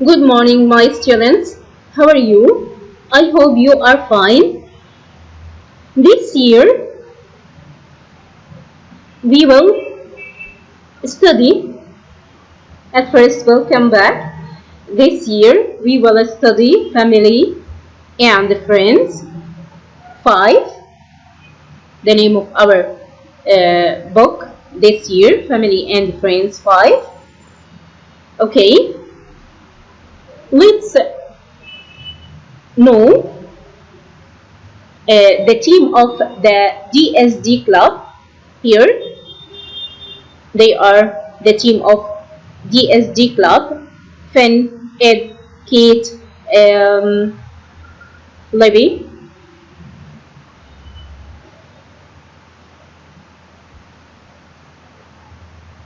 Good morning, my students. How are you? I hope you are fine. This year, we will study. At first, welcome back. This year, we will study family and friends. 5. The name of our book this year, Family and Friends 5. Okay. Let's know the team of the DSD club. Here they are the team of DSD club: Finn, Ed, Kate, Libby.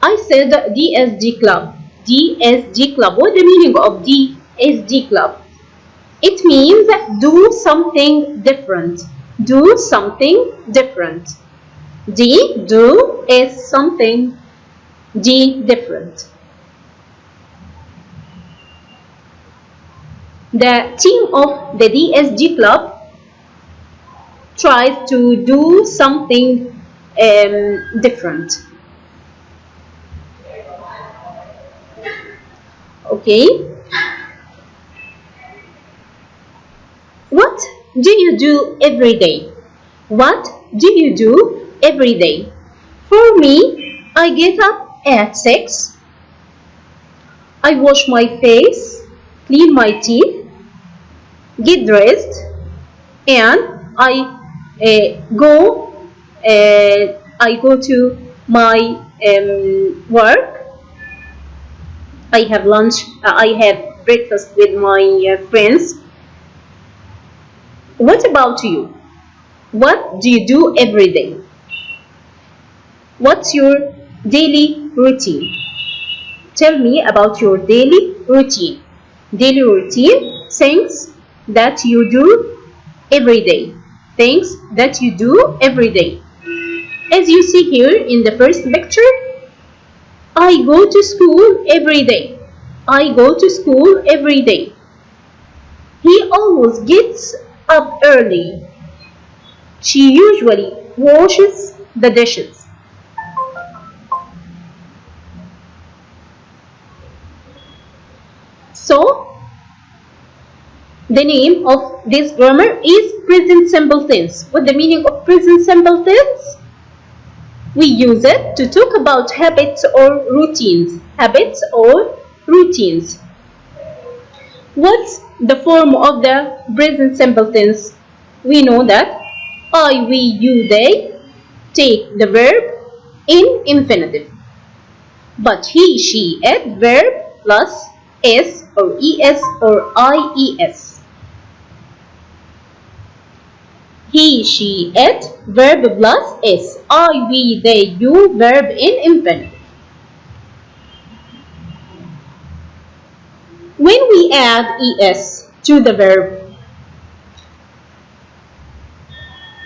I said DSD club. DSD club. What is the meaning of DSD club? It means do something different. Do something different. D, do, is something. D, different. The team of the DSD club tries to do something different. Okay. What do you do every day? What do you do every day? For me, I get up at 6. I wash my face, clean my teeth, get dressed, and I go to my work. I have lunch. I have breakfast with my friends. What about you? What do you do every day? What's your daily routine? Tell me about your daily routine. Daily routine, things that you do every day. Things that you do every day. As you see here in the first picture, I go to school every day. I go to school every day. He always gets up early. She usually washes the dishes. So, the name of this grammar is present simple tense. What the meaning of present simple tense? We use it to talk about habits or routines. Habits or routines. What's the form of the present simple tense? We know that I, we, you, they take the verb in infinitive. But he, she, it, verb plus s or es or ies. He, she, it, verb plus s. I, we, they, you, verb in infinitive. When we add es to the verb,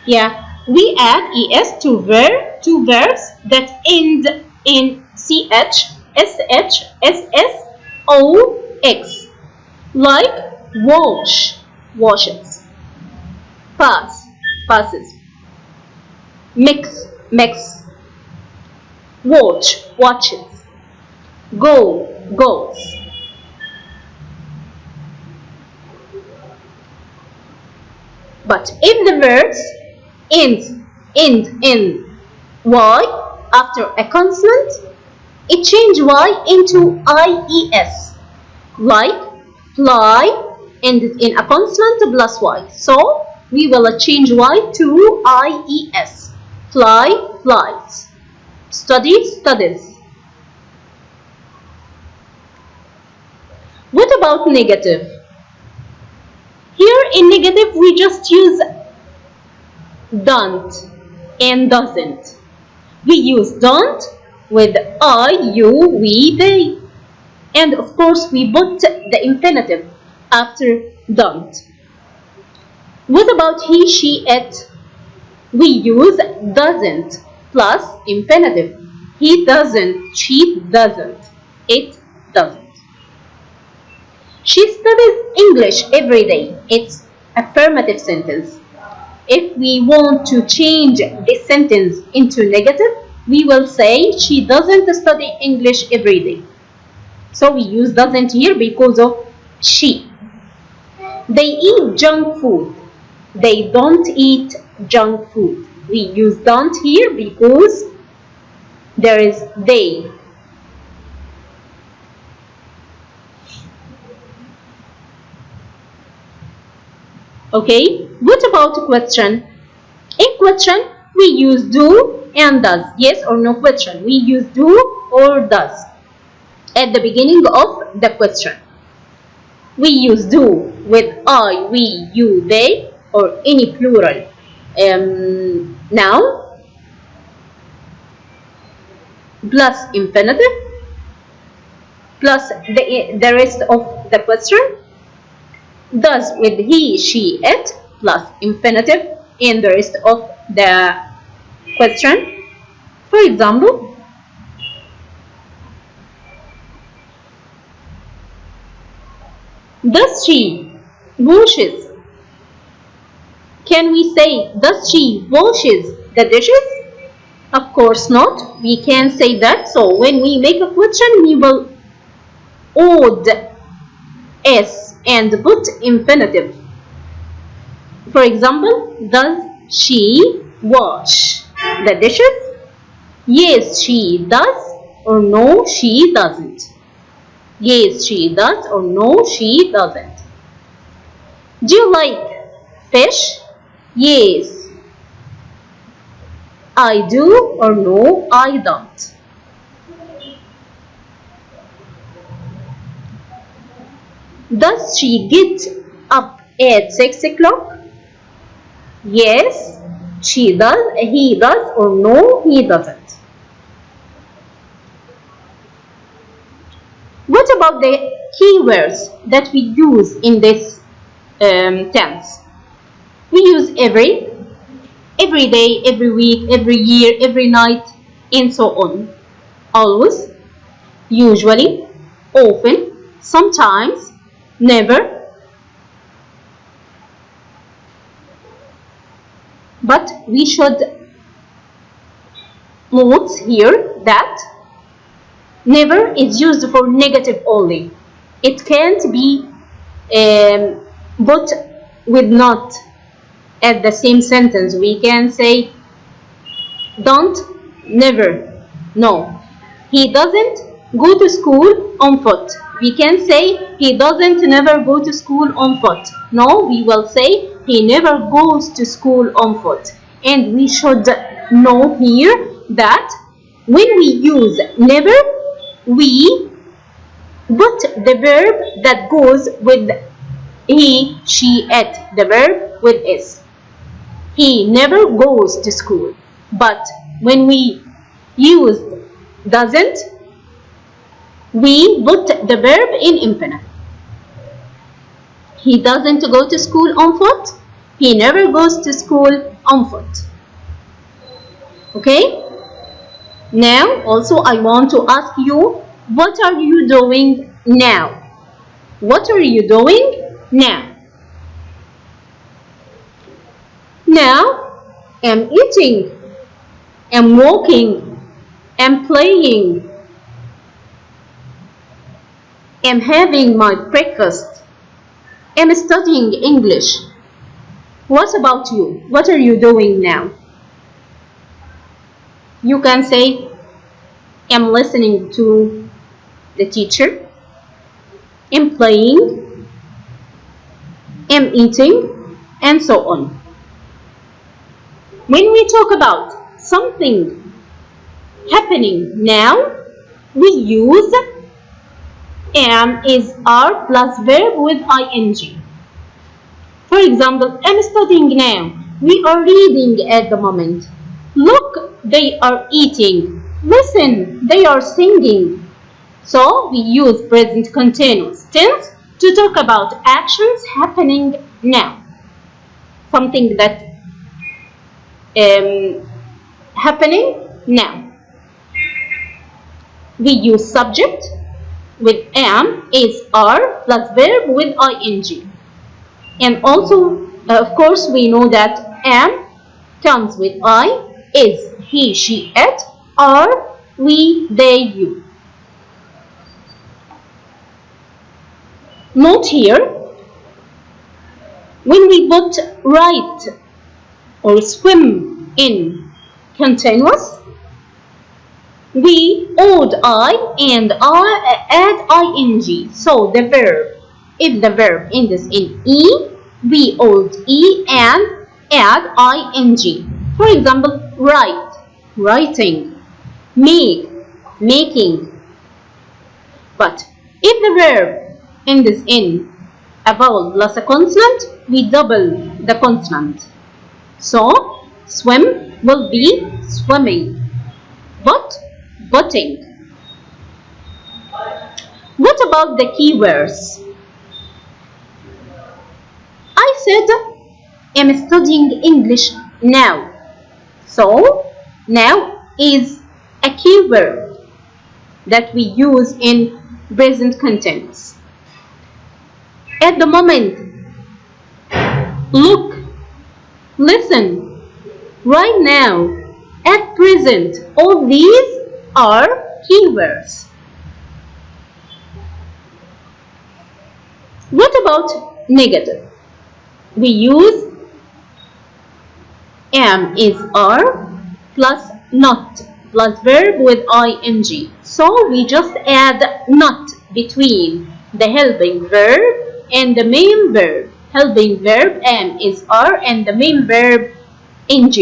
we add es to verbs that end in ch, sh, ss, ox, like wash, washes, pass, passes, mix, mix, watch, watches, go, goes. But if the verbs end in y after a consonant, it changes y into ies, like fly ended in a consonant plus y. So we will change y to ies. Fly, flies. Study, studies. What about negative? Here in negative, we just use don't and doesn't. We use don't with I, you, we, they. And of course, we put the infinitive after don't. What about he, she, it? We use doesn't plus infinitive. He doesn't, she doesn't, it doesn't. She studies English every day. It's affirmative sentence. If we want to change this sentence into negative, we will say she doesn't study English every day. So we use doesn't here because of she. They eat junk food. They don't eat junk food. We use don't here because there is they. Okay, what about a question? In question, we use do and does. Yes or no question. We use do or does at the beginning of the question. We use do with I, we, you, they, or any plural noun plus infinitive plus the rest of the question. Does with he, she, it plus infinitive and the rest of the question. For example, does she washes? Can we say does she washes the dishes? Of course not. We can't say that. So when we make a question, we will add s and put infinitive. For example, does she wash the dishes? Yes, she does, or no, she doesn't. Yes, she does, or no, she doesn't. Do you like fish? Yes, I do, or no, I don't. Does she get up at 6 o'clock? Yes, she does, he does, or no, he doesn't. What about the keywords that we use in this tense? We use every day, every week, every year, every night, and so on. Always, usually, often, sometimes, never. But we should note here that never is used for negative only. It can't be put with not at the same sentence. We can say don't, never, no. He doesn't go to school on foot. We can say he doesn't never go to school on foot. No, we will say he never goes to school on foot. And we should know here that when we use never, we put the verb that goes with he, she, it. The verb with is. He never goes to school. But when we use doesn't, we put the verb in infinitive. He doesn't go to school on foot. He never goes to school on foot. Okay? Now, also I want to ask you, what are you doing now? What are you doing now? Now, I'm eating, I'm walking, I'm playing, I'm having my breakfast, I'm studying English. What about you? What are you doing now? You can say, I'm listening to the teacher, I'm playing, I'm eating, and so on. When we talk about something happening now, we use am is are plus verb with ing. For example, I'm studying now. We are reading at the moment. Look, they are eating. Listen, they are singing. So we use present continuous tense to talk about actions happening now. Something that happening now. We use subject with am is are plus verb with ing. And also, of course, we know that am comes with I, is, he, she, it, are, we, they, you. Note here, when we put write or swim in continuous, we add I and add ing. So the verb, if the verb ends in E, we add E and add ing. For example, write, writing, make, making. But if the verb ends in a vowel plus a consonant, we double the consonant. So swim will be swimming, but butting. What about the keywords? I said I'm studying English now. So now is a keyword that we use in present continuous. At the moment, look, listen, right now, at present, all these are keywords. What about negative? We use am is are plus not plus verb with ing. So we just add not between the helping verb and the main verb. Helping verb am is are and the main verb ing.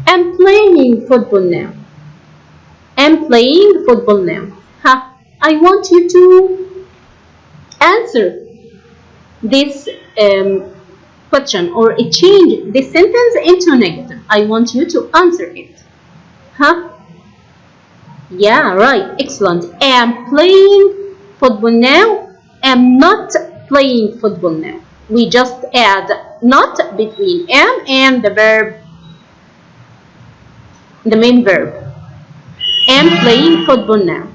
I'm playing football now. I'm playing football now. I want you to answer this question or change this sentence into negative. I want you to answer it. Yeah, right. Excellent. Am playing football now. Am not playing football now. We just add not between am and the verb, the main verb. Am playing football now.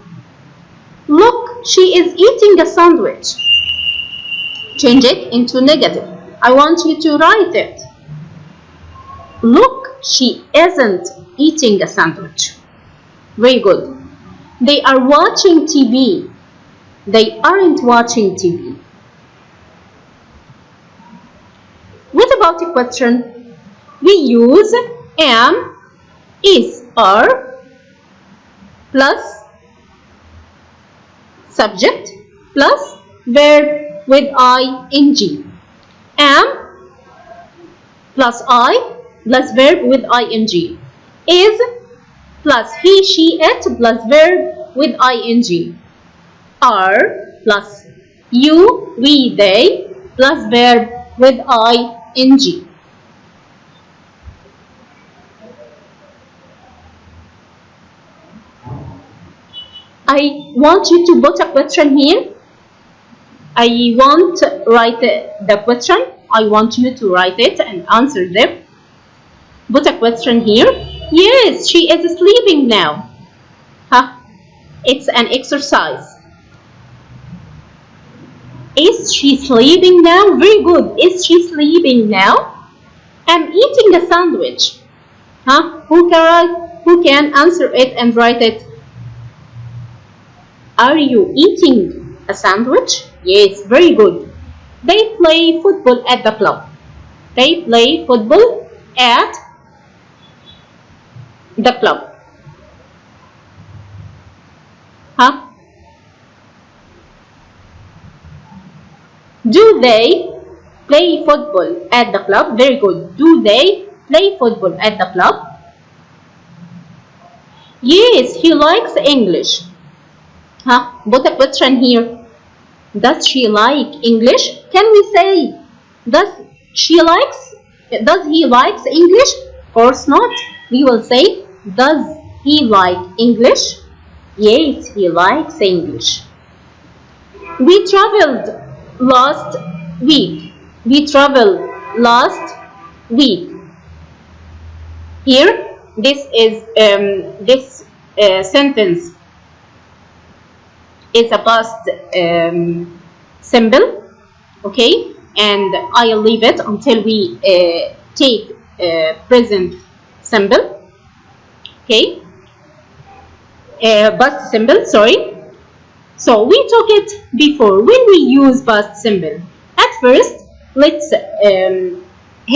Look, she is eating a sandwich. Change it into negative. I want you to write it. Look, she isn't eating a sandwich. Very good. They are watching TV. They aren't watching TV. What about a question? We use am, is, are, plus subject, plus verb with ing. Am plus I plus verb with ing. Is plus he, she, it plus verb with ing. Are plus you, we, they plus verb with ing. I want you to put a question here. I want to write the question. I want you to write it and answer them. Put a question here. Yes, she is sleeping now. It's an exercise. Is she sleeping now? Very good. Is she sleeping now? I'm eating a sandwich. Who can answer it and write it? Are you eating a sandwich? Yes, very good. They play football at the club. They play football at the club. Do they play football at the club? Very good. Do they play football at the club? Yes, he likes English. Put a question here. Does she like English? Can we say, does he likes English? Of course not. We will say, does he like English? Yes, he likes English. We traveled last week. We traveled last week. Here, this is sentence is a past symbol, okay, and I'll leave it until we take present symbol, okay, past symbol, sorry. So we took it before. When we use past symbol, at first, let's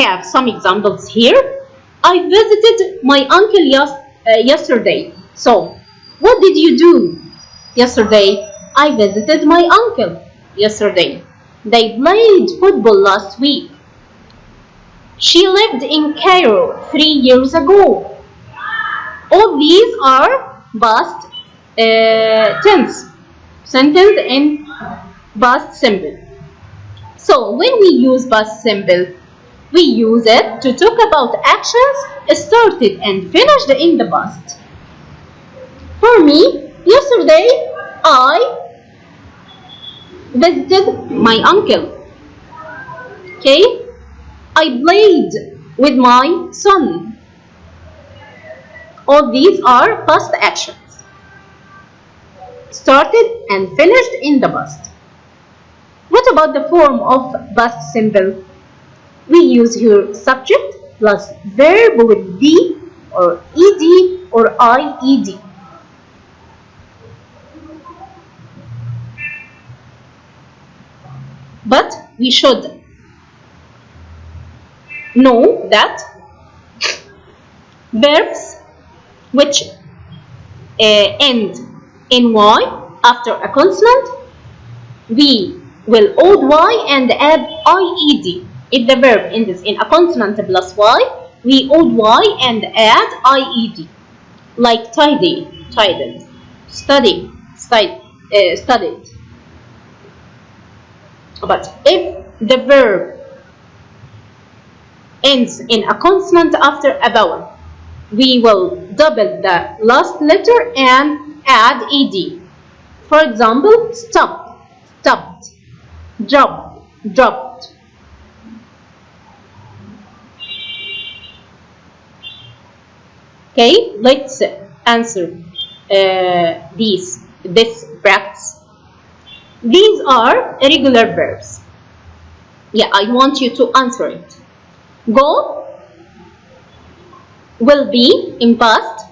have some examples here. I visited my uncle yesterday. So, what did you do yesterday? I visited my uncle yesterday. They played football last week. She lived in Cairo 3 years ago. All these are past tense, sentence in past symbol. So when we use past symbol, we use it to talk about actions started and finished in the past. For me, yesterday I visited my uncle. Okay? I played with my son. All these are past actions. Started and finished in the past. What about the form of past symbol? We use here subject plus verb with D or ED or IED. But we should know that verbs which end in Y after a consonant, we will add Y and add IED. If the verb ends in a consonant plus Y, we add Y and add IED. Like tidy, tidied, study, studied. But if the verb ends in a consonant after a vowel, we will double the last letter and add ed. For example, stopped, stopped, dropped, dropped. Okay, let's answer this practice. These are irregular verbs. Yeah, I want you to answer it. Go will be in past.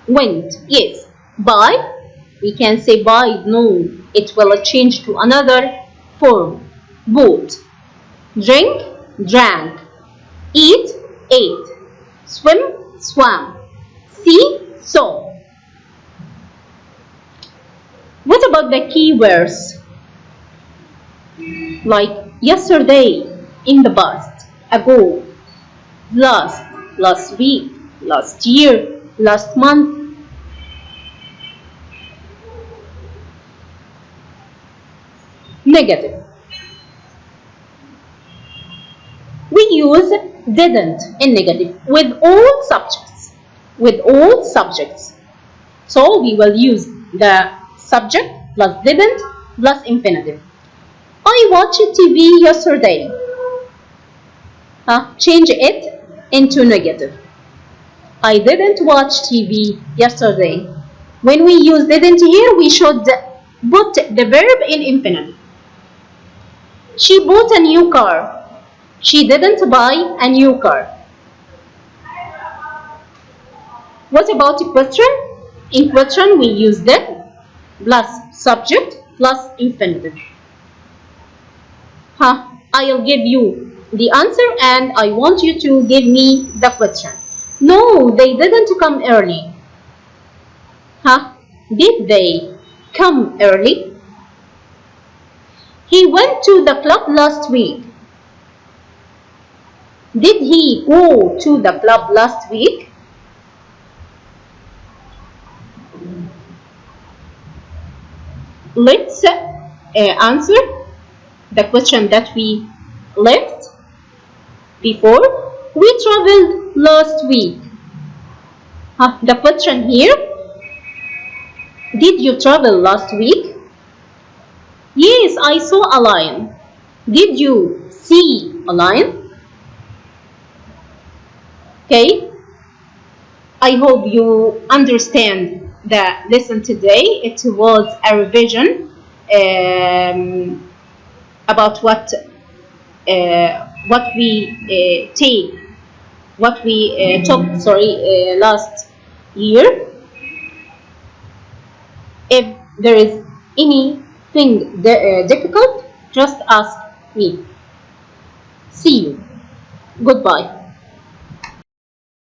Went, yes. Buy, we can say buy, no. It will change to another form. Bought. Drink, drank. Eat, ate. Swim, swam. See, saw. What about the keywords? Like yesterday, in the past, ago, last week, last year, last month. Negative. We use didn't in negative with all subjects. With all subjects. So we will use the subject plus didn't plus infinitive. I watched TV yesterday. Change it into negative. I didn't watch TV yesterday. When we use didn't here, we should put the verb in infinitive. She bought a new car. She didn't buy a new car. What about the question? In question, we use did plus subject plus infinitive. I'll give you the answer and I want you to give me the question. No, they didn't come early. Did they come early? He went to the club last week. Did he go to the club last week? Let's answer the question that we left before. We traveled last week. The question here, did you travel last week? Yes, I saw a lion. Did you see a lion? Okay, I hope you understand the lesson today. It was a revision about what we took last year. If there is anything difficult, just ask me. See you. Goodbye.